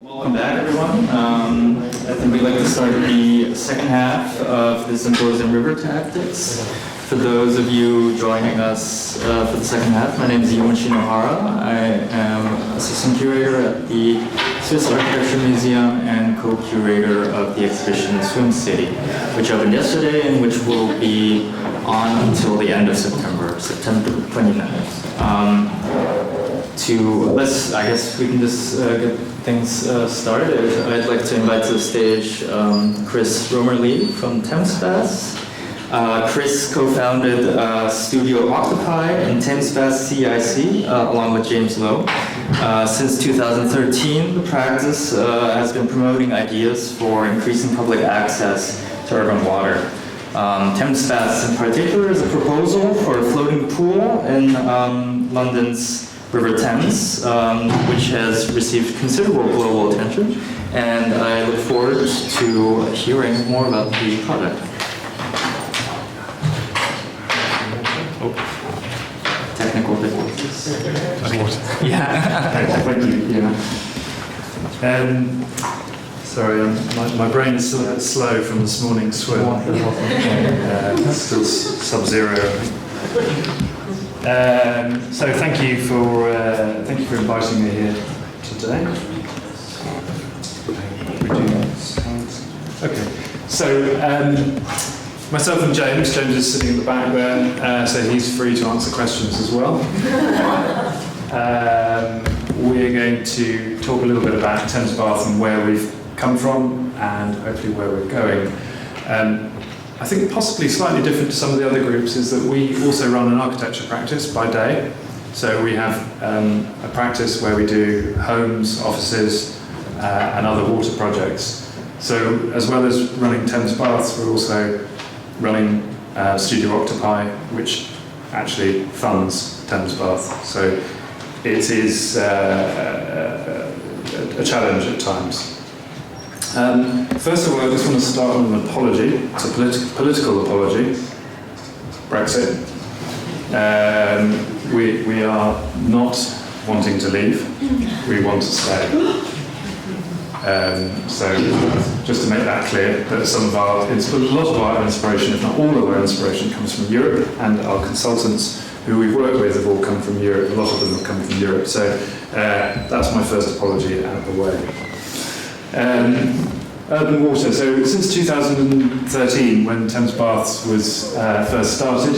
Welcome back, everyone. I think we'd like to start the second half of the Symposium River Tactics. For those of you joining us for the second half, my name is Yuan Shinohara. I am Assistant Curator at the Swiss Architecture Museum and co-curator of the exhibition Swim City, which opened yesterday and which will be on until the end of September 29th. I guess we can just get things started. I'd like to invite to the stage Chris Romer-Lee from Thames Bath. Chris co-founded Studio Octopi and Thames Bath CIC along with James Lowe. Since 2013, the practice has been promoting ideas for increasing public access to urban water. Thames Bath in particular is a proposal for a floating pool in London's River Thames, which has received considerable global attention, and I look forward to hearing more about the project. Technical difficulties. Yeah. Thank you. Sorry, my brain is still a bit slow from this morning's swim. Still sub-zero. So thank you for inviting me here today. Okay. So myself and James is sitting at the back there, so he's free to answer questions as well. We're going to talk a little bit about Thames Bath and where we've come from, and hopefully where we're going. I think possibly slightly different to some of the other groups is that we also run an architecture practice by day. So we have a practice where we do homes, offices, and other water projects. So as well as running Thames Bath, we're also running Studio Octopi, which actually funds Thames Bath. So it is a challenge at times. First of all, I just want to start with an apology. It's a political apology. Brexit. We are not wanting to leave. We want to stay. So just to make that clear, that a lot of our inspiration, if not all of our inspiration, comes from Europe, and our consultants who we've worked with have all come from Europe. A lot of them have come from Europe. So that's my first apology out of the way. Urban water. So since 2013, when Thames Bath was first started,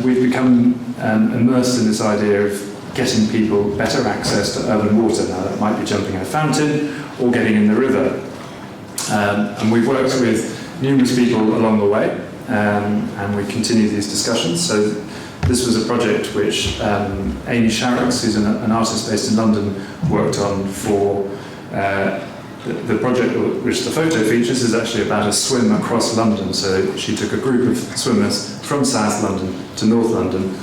we've become immersed in this idea of getting people better access to urban water. Now that might be jumping in a fountain or getting in the river. And we've worked with numerous people along the way, and we continue these discussions. So this was a project which Amy Sharrocks, who's an artist based in London, worked on for the project which the photo features is actually about a swim across London. So she took a group of swimmers from South London to North London,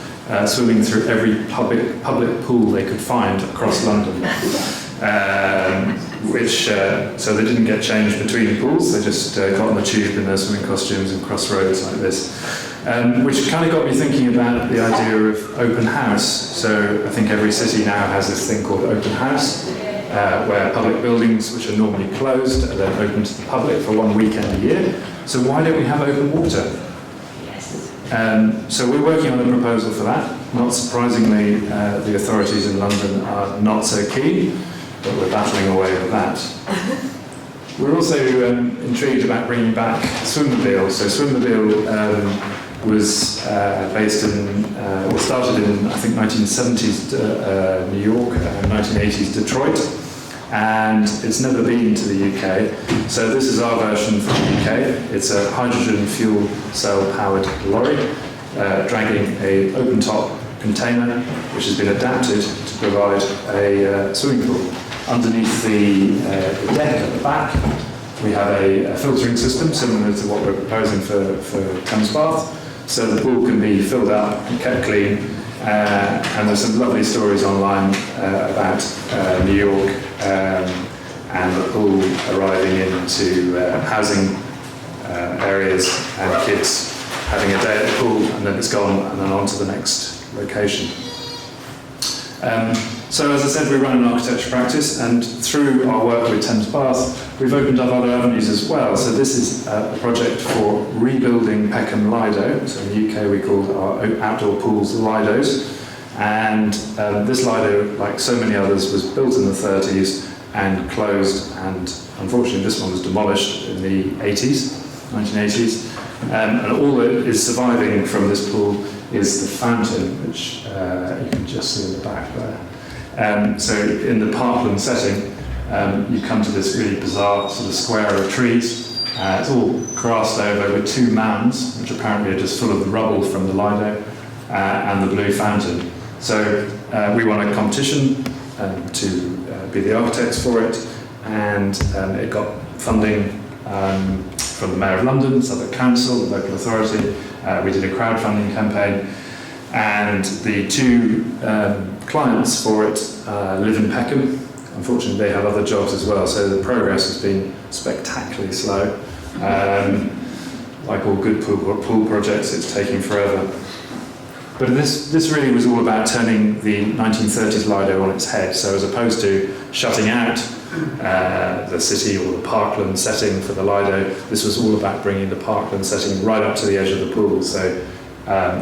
swimming through every public pool they could find across London. So they didn't get changed between pools, they just got on the tube in their swimming costumes and cross roads like this. Which kind of got me thinking about the idea of open house. So I think every city now has this thing called open house, where public buildings which are normally closed are then open to the public for one weekend a year. So why don't we have open water? Yes. So we're working on a proposal for that. Not surprisingly, the authorities in London are not so keen, but we're battling away with that. We're also intrigued about bringing back Swimmobile. So Swimmobile was based in, started in, I think, 1970s New York and 1980s Detroit, and it's never been to the UK. So this is our version from the UK. It's a hydrogen fuel cell powered lorry dragging an open top container which has been adapted to provide a swimming pool. Underneath the deck at the back, we have a filtering system similar to what we're proposing for Thames Bath. So the pool can be filled up and kept clean. And there's some lovely stories online about New York and the pool arriving into housing areas and kids having a day at the pool, and then it's gone and then on to the next location. So as I said, we run an architecture practice, and through our work with Thames Bath, we've opened up other avenues as well. So this is a project for rebuilding Peckham Lido. So in the UK we call our outdoor pools Lidos. And this Lido, like so many others, was built in the 30s and closed, and unfortunately this one was demolished in the 1980s. And all that is surviving from this pool is the fountain, which you can just see in the back there. So in the parkland setting, you come to this really bizarre sort of square of trees. It's all grassed over with two mounds, which apparently are just full of the rubble from the Lido, and the blue fountain. So we won a competition to be the architects for it, and it got funding from the Mayor of London, Southwark Council, the local authority. We did a crowdfunding campaign, and the two clients for it live in Peckham. Unfortunately, they have other jobs as well, so the progress has been spectacularly slow. Like all good pool projects, it's taking forever. But this really was all about turning the 1930s Lido on its head. So as opposed to shutting out the city or the parkland setting for the Lido, this was all about bringing the parkland setting right up to the edge of the pool. So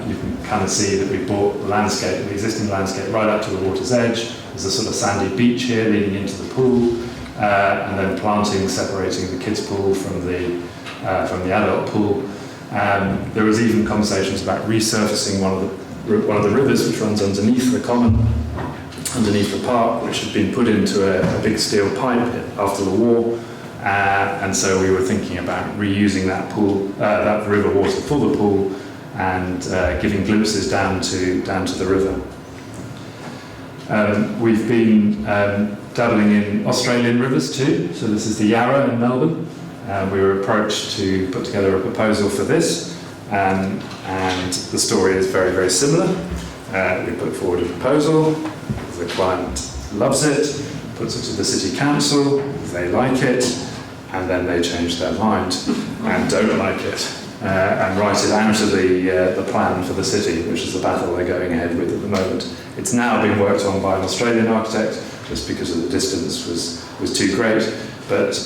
you can kind of see that we brought the existing landscape right up to the water's edge. There's a sort of sandy beach here leading into the pool, and then planting separating the kids' pool from the adult pool. There was even conversations about resurfacing one of the rivers which runs underneath the common, underneath the park, which had been put into a big steel pipe after the war, and so we were thinking about reusing that river water for the pool and giving glimpses down to the river. We've been dabbling in Australian rivers too. So this is the Yarra in Melbourne. We were approached to put together a proposal for this, and the story is very, very similar. We put forward a proposal, the client loves it, puts it to the city council, they like it, and then they change their mind and don't like it, and write it out of the plan for the city, which is the battle they're going ahead with at the moment. It's now being worked on by an Australian architect, just because of the distance was too great, but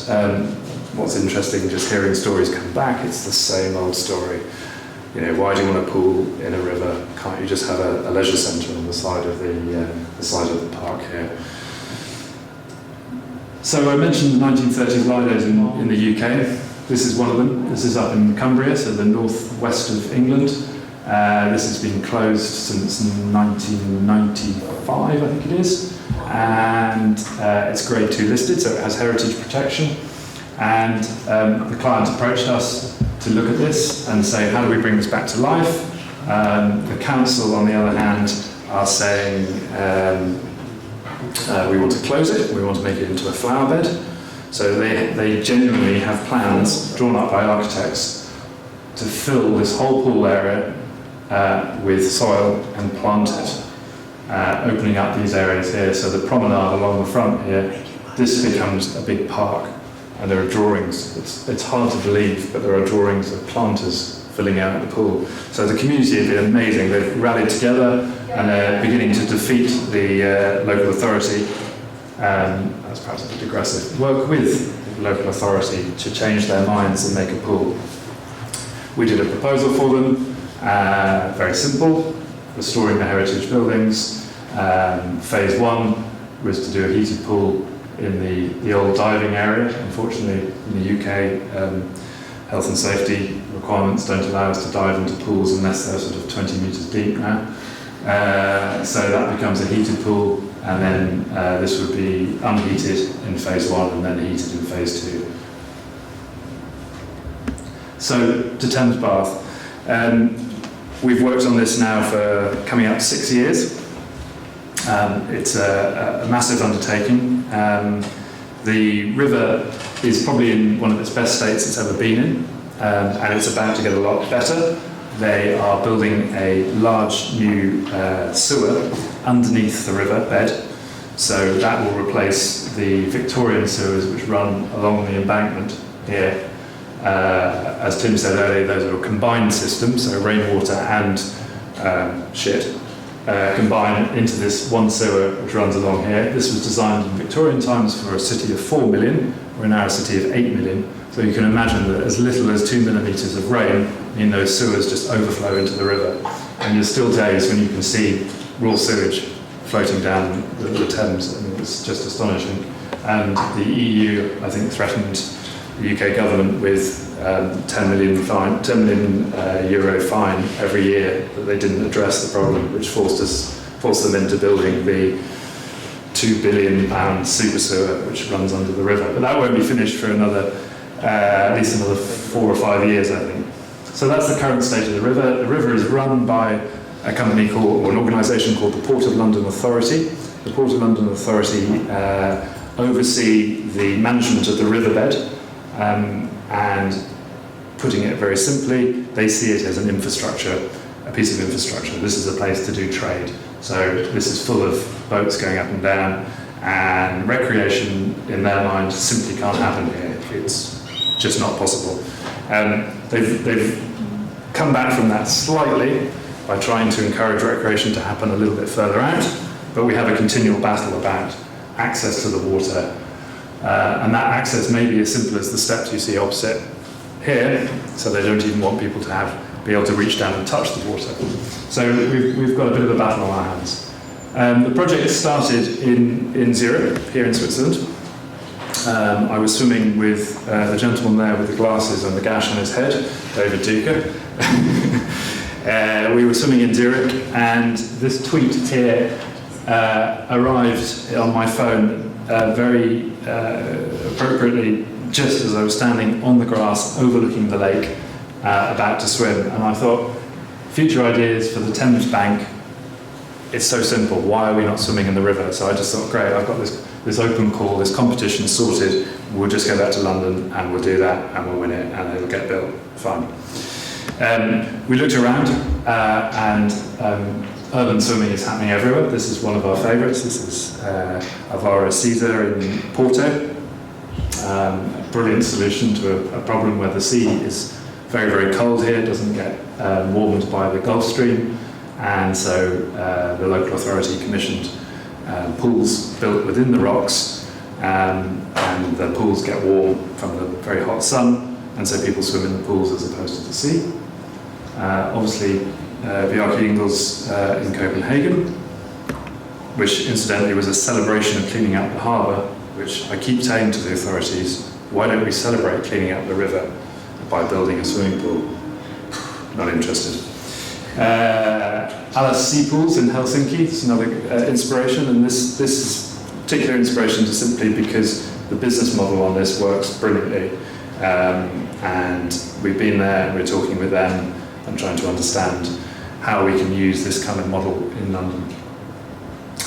what's interesting, just hearing stories come back, it's the same old story. You know, why do you want a pool in a river? Can't you just have a leisure centre on the side of the park here? So I mentioned the 1930s Lidos in the UK. This is one of them. This is up in Cumbria, so the northwest of England. This has been closed since 1995, I think it is, and it's Grade 2 listed, so it has heritage protection. And the client approached us to look at this and say, how do we bring this back to life? The council, on the other hand, are saying we want to close it, we want to make it into a flower bed. So they genuinely have plans drawn up by architects to fill this whole pool area with soil and plant it, opening up these areas here. So the promenade along the front here, this becomes a big park. And there are drawings, it's hard to believe, but there are drawings of planters filling out the pool. So the community has been amazing. They've rallied together and they're beginning to defeat the local authority. That's perhaps a bit aggressive. Work with the local authority to change their minds and make a pool. We did a proposal for them, very simple, restoring the heritage buildings. Phase 1 was to do a heated pool in the old diving area. Unfortunately, in the UK, health and safety requirements don't allow us to dive into pools unless they're sort of 20 metres deep now. So that becomes a heated pool, and then this would be unheated in phase 1 and then heated in phase 2. So to Thames Bath. We've worked on this now for coming up 6 years. It's a massive undertaking. The river is probably in one of its best states it's ever been in, and it's about to get a lot better. They are building a large new sewer underneath the river bed, so that will replace the Victorian Sewers which run along the embankment here. As Tim said earlier, those are a combined system, so rainwater and shit. combine into this one sewer which runs along here. This was designed in Victorian times for a city of 4 million. We're now a city of 8 million. So you can imagine that as little as 2 millimetres of rain mean those sewers just overflow into the river. And there's still days when you can see raw sewage floating down the Thames, and it's just astonishing. And the EU, I think, threatened the UK government with 10 million euro fine every year that they didn't address the problem, which forced them into building the £2 billion super sewer which runs under the river. But that won't be finished for another at least another 4 or 5 years, I think. So that's the current state of the river. The river is run by a company called, or an organisation called the Port of London Authority. The Port of London Authority oversee the management of the riverbed, and putting it very simply, they see it as an infrastructure, a piece of infrastructure. This is a place to do trade. So this is full of boats going up and down, and recreation in their mind simply can't happen here. It's just not possible. They've come back from that slightly by trying to encourage recreation to happen a little bit further out, but we have a continual battle about access to the water, and that access may be as simple as the steps you see opposite here, so they don't even want people to be able to reach down and touch the water. So we've got a bit of a battle on our hands. The project started in Zurich, here in Switzerland. I was swimming with the gentleman there with the glasses and the gash on his head, David Duker. We were swimming in Zurich, and this tweet here arrived on my phone very appropriately just as I was standing on the grass overlooking the lake, about to swim. And I thought, future ideas for the Thames bank, it's so simple, why are we not swimming in the river? So I just thought, great, I've got this open call, this competition sorted, we'll just go back to London and we'll do that and we'll win it and it'll get built, fine. We looked around and urban swimming is happening everywhere. This is one of our favourites. This is Alvaro Caesar in Porto. A brilliant solution to a problem where the sea is very, very cold here, doesn't get warmed by the Gulf Stream, and so the local authority commissioned pools built within the rocks, and the pools get warm from the very hot sun, and so people swim in the pools as opposed to the sea. Obviously, Bjarke Ingels in Copenhagen, which incidentally was a celebration of cleaning up the harbour, which I keep saying to the authorities, why don't we celebrate cleaning up the river by building a swimming pool? Not interested. Alice Sea Pools in Helsinki is another inspiration, and this is particular inspiration just simply because the business model on this works brilliantly. And we've been there, we're talking with them and trying to understand how we can use this kind of model in London.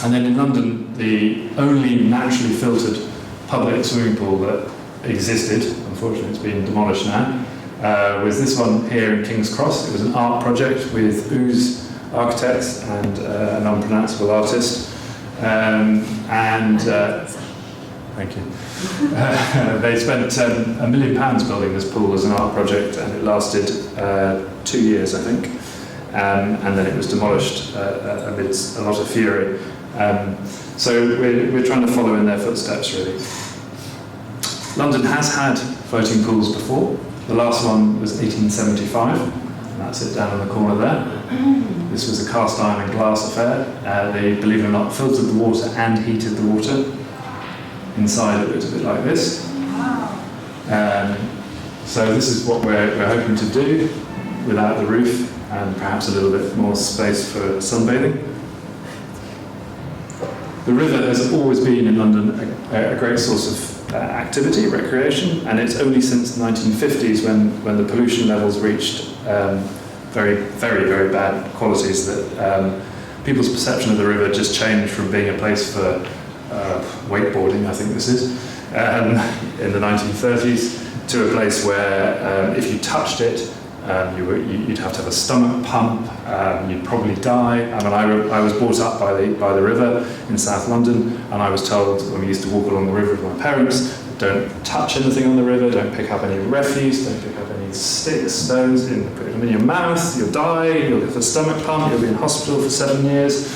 And then in London, the only naturally filtered public swimming pool that existed, unfortunately it's been demolished now, was this one here in King's Cross. It was an art project with Ooze Architects and an unpronounceable artist. Thank you. They spent £1 million building this pool as an art project, and it lasted 2 years, I think. And then it was demolished amidst a lot of fury. So we're trying to follow in their footsteps, really. London has had floating pools before. The last one was 1875, and that's it down on the corner there. This was a cast iron and glass affair. They, believe it or not, filtered the water and heated the water. Inside it looked a bit like this. So this is what we're hoping to do without the roof, and perhaps a little bit more space for sunbathing. The river has always been in London a great source of activity, recreation, and it's only since the 1950s when the pollution levels reached very, very, very bad qualities that people's perception of the river just changed from being a place for wakeboarding, I think this is, in the 1930s, to a place where if you touched it, you'd have to have a stomach pump, you'd probably die. I mean, I was brought up by the river in South London, and I was told when we used to walk along the river with my parents don't touch anything on the river, don't pick up any refuse, don't pick up any sticks, stones, put them in your mouth, you'll die, you'll get a stomach pump, you'll be in hospital for 7 years.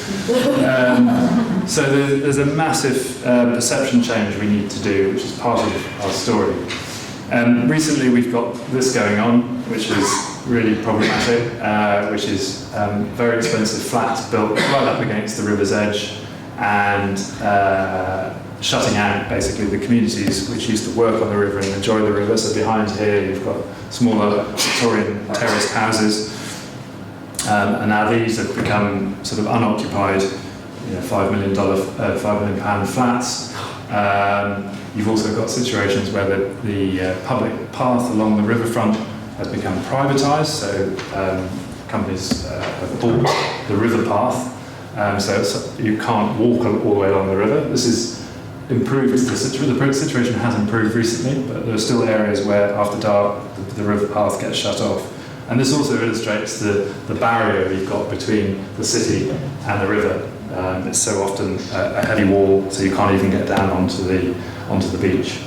So there's a massive perception change we need to do, which is part of our story. Recently we've got this going on, which is really problematic, which is very expensive flats built right up against the river's edge and shutting out basically the communities which used to work on the river and enjoy the river. So behind here you've got smaller Victorian terraced houses, and now these have become sort of unoccupied, £5 million flats. You've also got situations where the public path along the riverfront has become privatised, so companies have bought the river path, so you can't walk all the way along the river. This is improved. The situation has improved recently, but there are still areas where after dark the river path gets shut off. And this also illustrates the barrier you've got between the city and the river. It's so often a heavy wall, so you can't even get down onto the beach.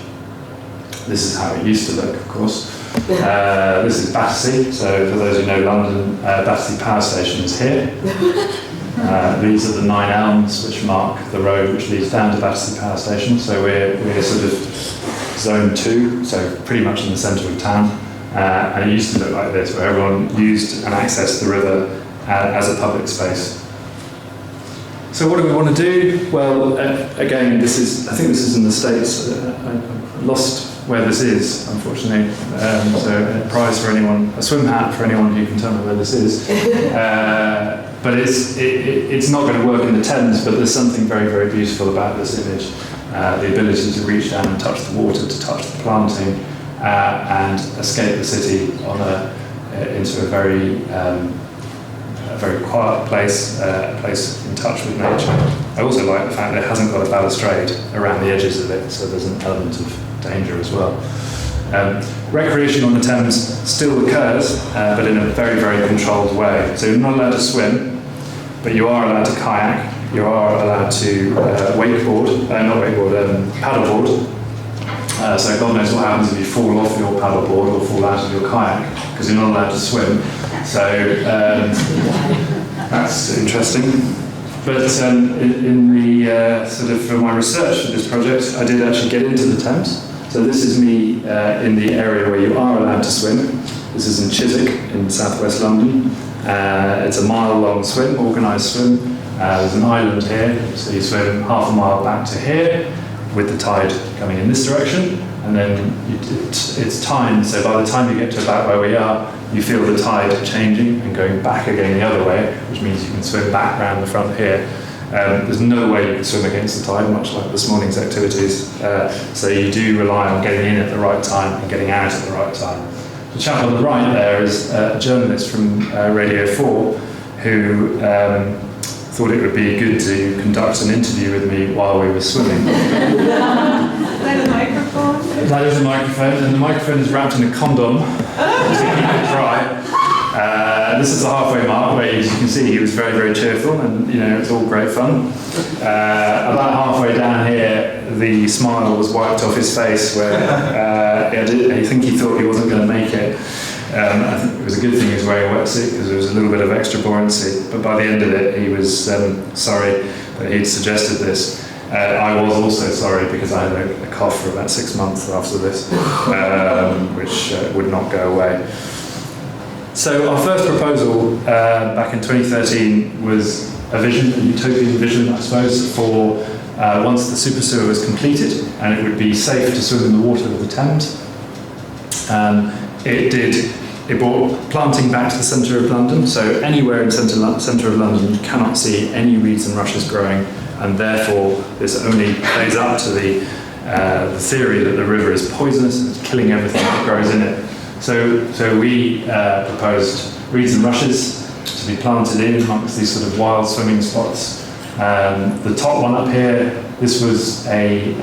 This is how it used to look, of course. This is Battersea, so for those who know London, Battersea Power Station is here. These are the 9 elms which mark the road which leads down to Battersea Power Station, so we're sort of zone 2, so pretty much in the centre of town. And it used to look like this, where everyone used and accessed the river as a public space. So what do we want to do? Well, again, I think this is in the States. I lost where this is, unfortunately. So a prize for anyone, a swim hat for anyone who can tell me where this is. But it's not going to work in the Thames, but there's something very, very beautiful about this image. The ability to reach down and touch the water, to touch the planting, and escape the city into a very quiet place, a place in touch with nature. I also like the fact that it hasn't got a balustrade around the edges of it, so there's an element of danger as well. Recreation on the Thames still occurs, but in a very, very controlled way. So you're not allowed to swim, but you are allowed to kayak, you are allowed to paddleboard. So God knows what happens if you fall off your paddleboard or fall out of your kayak, because you're not allowed to swim. So that's interesting. But in the sort of for my research for this project, I did actually get into the Thames. So this is me in the area where you are allowed to swim. This is in Chiswick in southwest London. It's a mile-long swim, organised swim. There's an island here, so you swim half a mile back to here, with the tide coming in this direction, and then it's timed, so by the time you get to about where we are, you feel the tide changing and going back again the other way, which means you can swim back around the front here. There's no way you can swim against the tide, much like this morning's activities, so you do rely on getting in at the right time and getting out at the right time. The chap on the right there is a journalist from Radio 4 who thought it would be good to conduct an interview with me while we were swimming. Is that a microphone? That is a microphone, and the microphone is wrapped in a condom to keep it dry. This is the halfway mark where, as you can see, he was very, very cheerful, and it's all great fun. About halfway down here, the smile was wiped off his face, where I think he thought he wasn't going to make it. I think it was a good thing he was wearing a wetsuit because there was a little bit of extra buoyancy, but by the end of it he was sorry that he'd suggested this. I was also sorry because I had a cough for about 6 months after this, which would not go away. So our first proposal back in 2013 was a vision, a utopian vision I suppose, for once the super sewer was completed and it would be safe to swim in the water of the Thames. It brought planting back to the centre of London, so anywhere in the centre of London you cannot see any reeds and rushes growing, and therefore this only plays up to the theory that the river is poisonous and it's killing everything that grows in it. So we proposed reeds and rushes to be planted in amongst these sort of wild swimming spots. The top one up here, this was a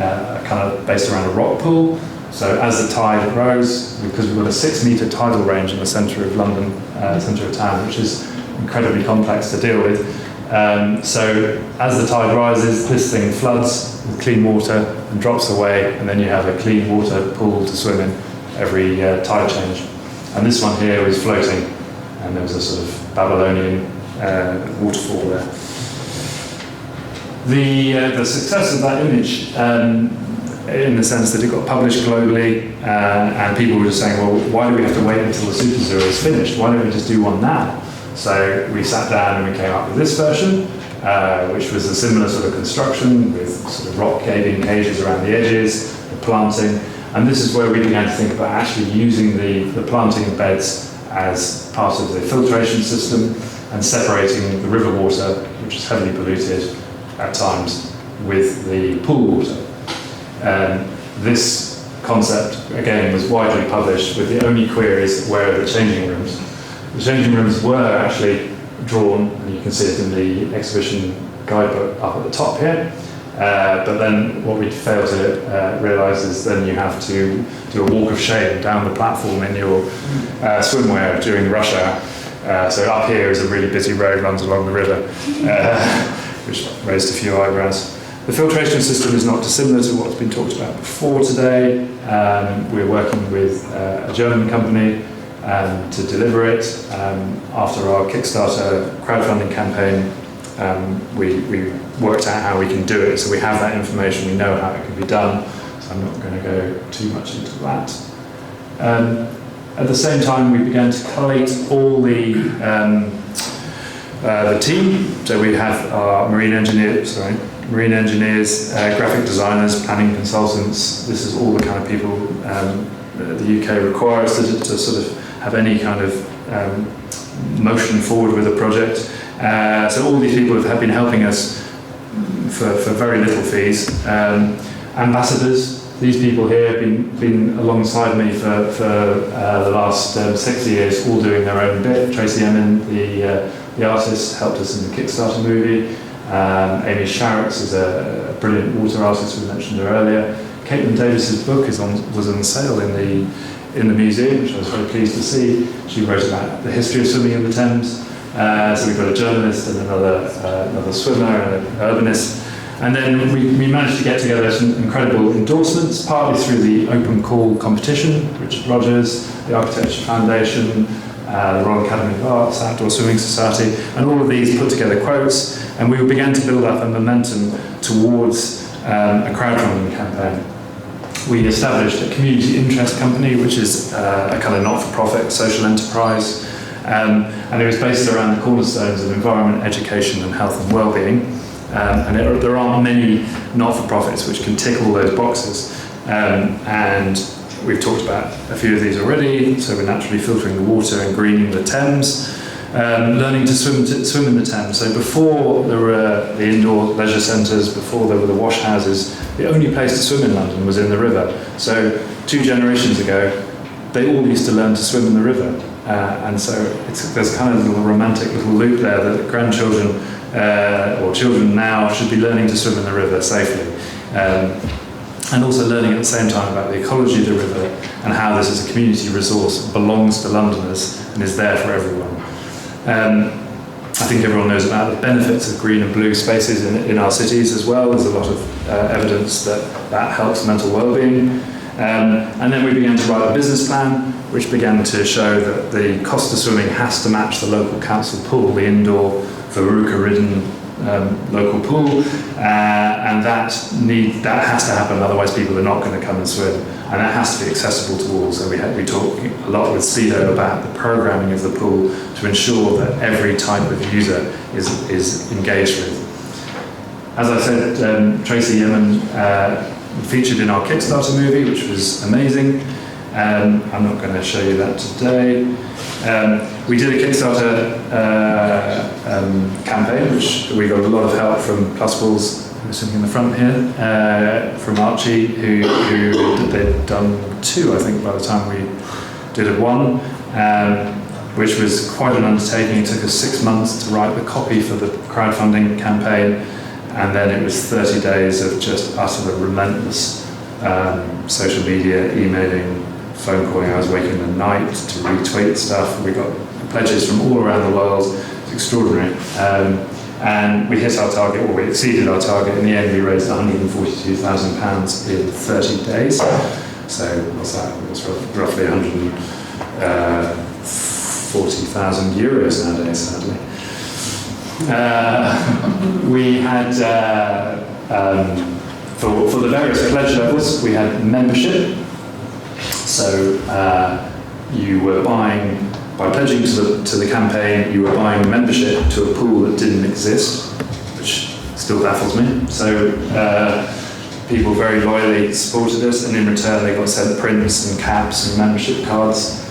kind of based around a rock pool. So as the tide rose, because we've got a 6-metre tidal range in the centre of London, centre of town, which is incredibly complex to deal with. So as the tide rises, this thing floods with clean water, and and drops away, and then you have a clean water pool to swim in every tide change. And this one here is floating, and there was a sort of Babylonian waterfall there. The success of that image, in the sense that it got published globally, and people were just saying, well, why do we have to wait until the super zero is finished? Why don't we just do one now? So we sat down and we came up with this version, which was a similar sort of construction with sort of rock caving cages around the edges, the planting, and this is where we began to think about actually using the planting beds as part of the filtration system and separating the river water, which is heavily polluted at times, with the pool water. This concept, again, was widely published with the only queries where are the changing rooms. The changing rooms were actually drawn, and you can see it in the exhibition guidebook up at the top here. But then what we failed to realise is then you have to do a walk of shame down the platform in your swimwear during rush hour. So up here is a really busy road, runs along the river, which raised a few eyebrows. The filtration system is not dissimilar to what's been talked about before today. We're working with a German company to deliver it. After our Kickstarter crowdfunding campaign, we worked out how we can do it. So we have that information, we know how it can be done. So I'm not going to go too much into that. At the same time, we began to collate all the team. So we have our marine engineers, graphic designers, planning consultants. This is all the kind of people the UK requires to sort of have any kind of motion forward with a project. So all these people have been helping us for very little fees. Ambassadors, these people here have been alongside me for the last 6 years, all doing their own bit. Tracy Emin, the artist, helped us in the Kickstarter movie. Amy Sharrocks is a brilliant water artist we mentioned her earlier. Caitlin Davis's book was on sale in the museum, which I was very pleased to see. She wrote about the history of swimming in the Thames. So we've got a journalist and another swimmer and an urbanist. And then we managed to get together some incredible endorsements, partly through the open call competition, Richard Rogers, the Architecture Foundation, the Royal Academy of Arts, Outdoor Swimming Society, and all of these put together quotes, and we began to build up a momentum towards a crowdfunding campaign. We established a community interest company, which is a kind of not-for-profit social enterprise, and it was based around the cornerstones of environment, education, and health and well-being. And there aren't many not-for-profits which can tick all those boxes. And we've talked about a few of these already. So we're naturally filtering the water and greening the Thames. Learning to swim in the Thames. So before there were the indoor leisure centres, before there were the wash houses, the only place to swim in London was in the river. So 2 generations ago, they all used to learn to swim in the river. And so there's kind of a little romantic little loop there that grandchildren or children now should be learning to swim in the river safely. And also learning at the same time about the ecology of the river and how this as a community resource belongs to Londoners and is there for everyone. I think everyone knows about the benefits of green and blue spaces in our cities as well. There's a lot of evidence that helps mental well-being. And then we began to write a business plan, which began to show that the cost of swimming has to match the local council pool, the indoor, Veruca-ridden local pool, and that has to happen, otherwise people are not going to come and swim, and that has to be accessible to all. So we talk a lot with Speedo about the programming of the pool to ensure that every type of user is engaged with. As I said, Tracy Emin featured in our Kickstarter movie, which was amazing. I'm not going to show you that today. We did a Kickstarter campaign, which we got a lot of help from Plusballs, who's sitting in the front here, from Archie, who they'd done 2, I think, by the time we did 1, which was quite an undertaking. It took us 6 months to write the copy for the crowdfunding campaign, and then it was 30 days of just utter relentless social media, emailing, phone calling. I was waking in the night to retweet stuff. We got pledges from all around the world. It's extraordinary. And we hit our target, or we exceeded our target. In the end, we raised £142,000 in 30 days. So what's that? It's roughly 140,000 euros nowadays, sadly. We had, for the various pledge levels, we had membership. So you were buying, by pledging to the campaign, you were buying membership to a pool that didn't exist, which still baffles me. So people very loyally supported us, and in return they got sent prints and caps and membership cards.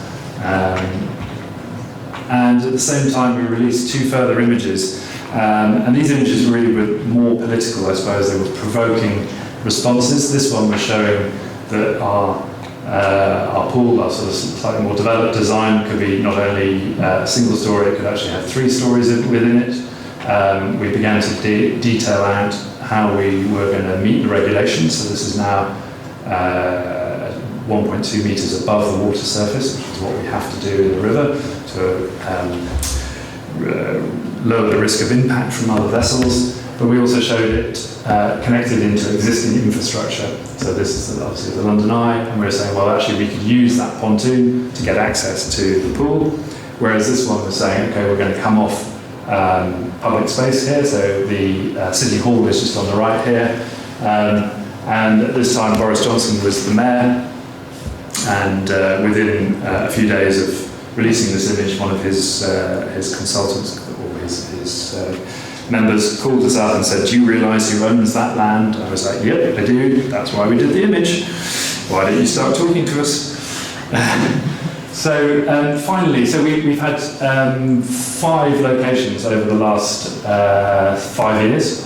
And at the same time, we released 2 further images. And these images really were more political, I suppose. They were provoking responses. This one was showing that our pool, our sort of slightly more developed design, could be not only a single story, it could actually have 3 stories within it. We began to detail out how we were going to meet the regulations. So this is now 1.2 metres above the water surface, which is what we have to do in the river to lower the risk of impact from other vessels. But we also showed it connected into existing infrastructure. So this is obviously the London Eye, and we were saying, well, actually we could use that pontoon to get access to the pool. Whereas this one was saying, okay, we're going to come off public space here. So the City Hall is just on the right here. And at this time, Boris Johnson was the mayor. And within a few days of releasing this image, one of his consultants or his members called us up and said, "Do you realise who owns that land?" I was like, "Yep, I do. That's why we did the image. Why don't you start talking to us?" So finally, we've had 5 locations over the last 5 years,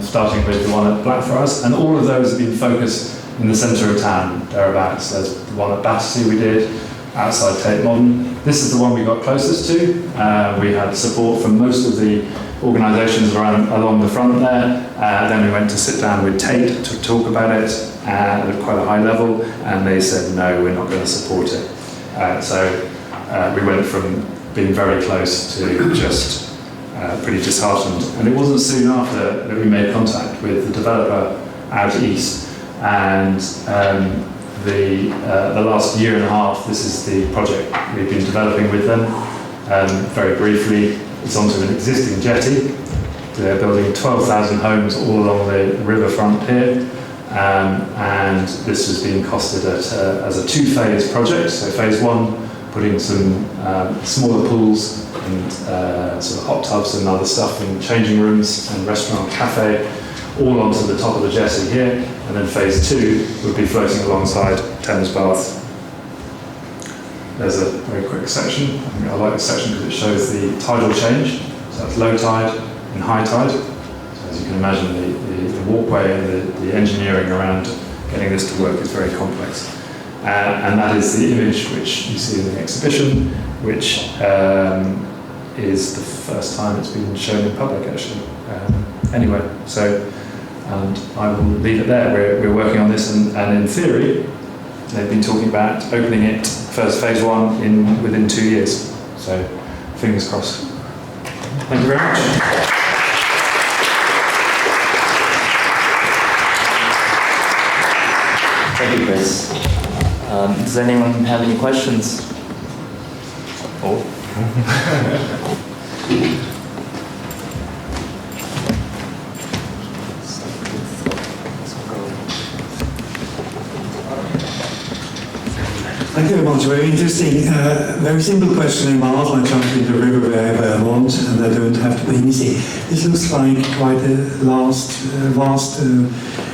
starting with the one at Blackfriars, and all of those have been focused in the centre of town, thereabouts. There's the one at Battersea we did, outside Tate Modern. This is the one we got closest to. We had support from most of the organisations along the front there. Then we went to sit down with Tate to talk about it at quite a high level, and they said, no, we're not going to support it. So we went from being very close to just pretty disheartened. And it wasn't soon after that we made contact with the developer out east. And the last year and a half, this is the project we've been developing with them. Very briefly, it's onto an existing jetty. They're building 12,000 homes all along the riverfront here. And this was being costed as a 2-phase project. So phase 1, putting some smaller pools and sort of hot tubs and other stuff and changing rooms and restaurant, cafe, all onto the top of the jetty here. And then phase 2 would be floating alongside Thames Bath. There's a very quick section. I like this section because it shows the tidal change. So that's low tide and high tide. So as you can imagine, the walkway and the engineering around getting this to work is very complex. And that is the image which you see in the exhibition, which is the first time it's been shown in public, actually. Anyway, so and I will leave it there. We're working on this, and in theory, they've been talking about opening it, phase 1, within 2 years. So, fingers crossed. Thank you very much. Thank you, Chris. Does anyone have any questions? Oh. Thank you very much. Very interesting. Very simple question about. I jump in the river wherever I want, and I don't have to be easy. This looks like quite a vast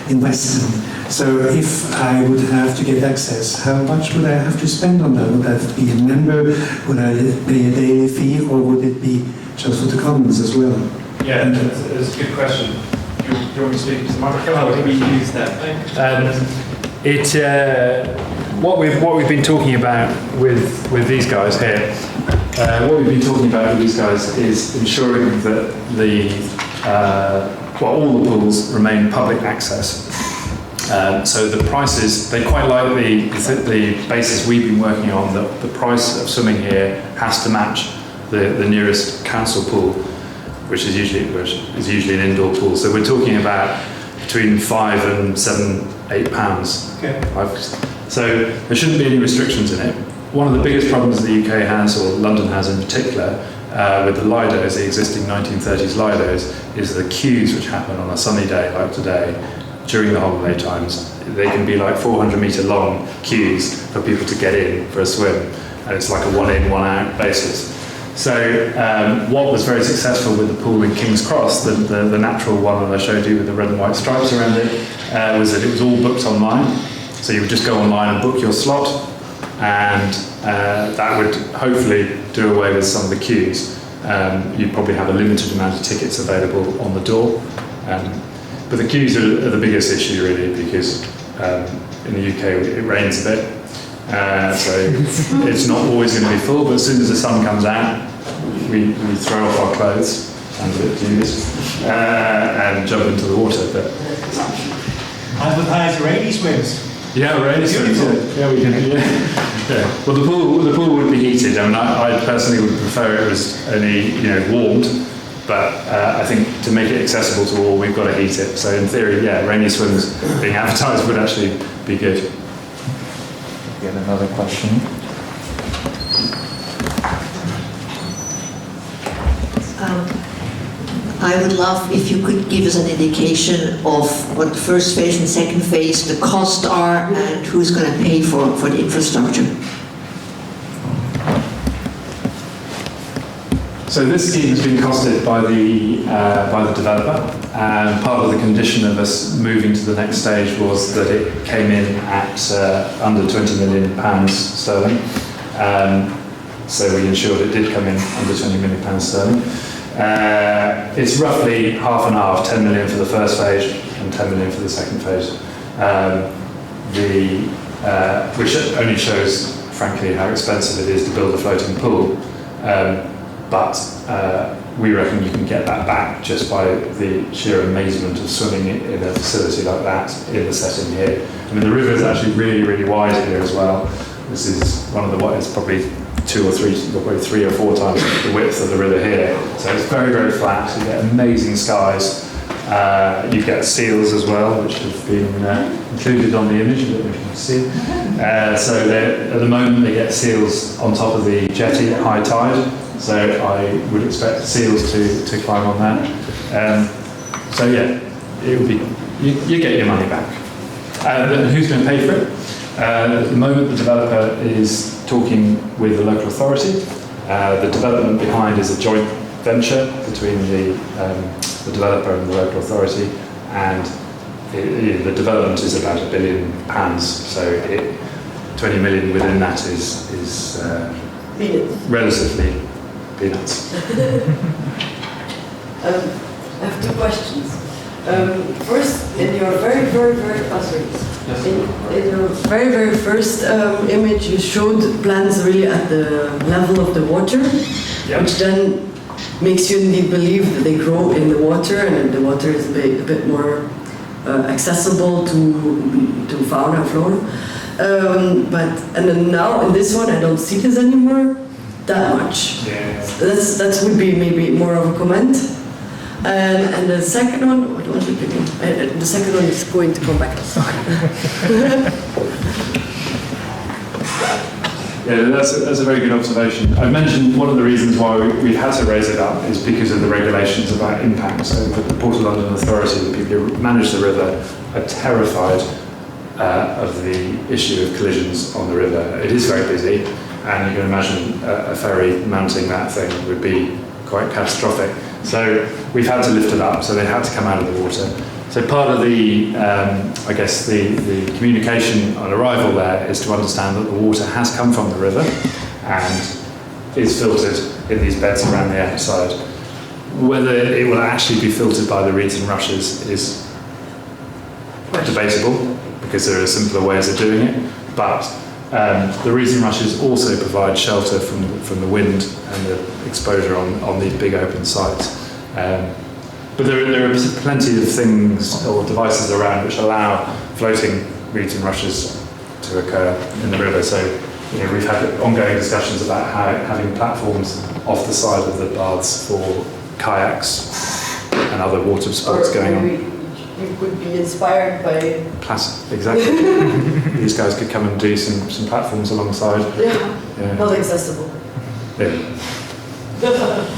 investment. So if I would have to get access, how much would I have to spend on that? Would I have to be a member? Would I pay a daily fee, or would it be just for the commons as well? Yeah, that's a good question. Do you want me to speak to the microphone? Oh, maybe use that. What we've been talking about with these guys here, is ensuring that all the pools remain public access. So the prices, they quite like the basis we've been working on, that the price of swimming here has to match the nearest council pool. which is usually an indoor pool. So we're talking about between £5 and £7-8. Okay. So there shouldn't be any restrictions in it. One of the biggest problems the UK has, or London has in particular, with the Lidos, the existing 1930s Lidos, is the queues which happen on a sunny day like today during the holiday times. They can be like 400-metre long queues for people to get in for a swim, and it's like a one-in, one-out basis. So what was very successful with the pool in King's Cross, the natural one that I showed you with the red and white stripes around it, was that it was all booked online. So you would just go online and book your slot, and that would hopefully do away with some of the queues. You'd probably have a limited amount of tickets available on the door. But the queues are the biggest issue really, because in the UK it rains a bit. So it's not always going to be full, but as soon as the sun comes out, we throw off our clothes, sounds a bit dubious, and jump into the water. But Advertise rainy swims. yeah, rainy swims. Yeah, we can. Yeah. Well, the pool would be heated. I mean, I personally would prefer it was only warmed, but I think to make it accessible to all, we've got to heat it. So in theory, yeah, rainy swims being advertised would actually be good. We have another question. I would love if you could give us an indication of what the first phase and second phase, the costs are, and who's going to pay for the infrastructure. So this scheme has been costed by the developer, and part of the condition of us moving to the next stage was that it came in at under £20 million sterling. So we ensured it did come in under £20 million sterling. It's roughly half and half, 10 million for the first phase and 10 million for the second phase. Which only shows, frankly, how expensive it is to build a floating pool. But we reckon you can get that back just by the sheer amazement of swimming in a facility like that in the setting here. I mean, the river is actually really, really wide here as well. This is one of the widest, probably 2 or 3, probably 3 or 4 times the width of the river here. So it's very, very flat. You get amazing skies. You get seals as well, which have been included on the image, I don't know if you can see. So at the moment they get seals on top of the jetty at high tide. So I would expect seals to climb on that. So yeah, it would be, you get your money back. Who's going to pay for it? At the moment the developer is talking with the local authority. The development behind is a joint venture between the developer and the local authority, and the development is about £1 billion. So 20 million within that is relatively peanuts. I have 2 questions. First, in your very first image, you showed plants really at the level of the water, Yep. which then makes you indeed believe that they grow in the water, and that the water is a bit more accessible to fauna and flora. And then now in this one, I don't see this anymore that much. Yeah. That would be maybe more of a comment. And the second one, what was it again? The second one is going to come back. Sorry. Yeah, that's a very good observation. I mentioned one of the reasons why we've had to raise it up is because of the regulations about impact. So the Port of London Authority, the people who manage the river, are terrified of the issue of collisions on the river. It is very busy, and you can imagine a ferry mounting that thing would be quite catastrophic. So we've had to lift it up, so they had to come out of the water. So part of the, I guess, the communication on arrival there is to understand that the water has come from the river and is filtered in these beds around the outside. Whether it will actually be filtered by the reeds and rushes is debatable, because there are simpler ways of doing it. But the reeds and rushes also provide shelter from the wind and the exposure on these big open sites. But there are plenty of things or devices around which allow floating reeds and rushes to occur in the river. So we've had ongoing discussions about having platforms off the side of the baths for kayaks and other water sports going on. You could be inspired by. Exactly. These guys could come and do some platforms alongside. Yeah. Not accessible. Yeah.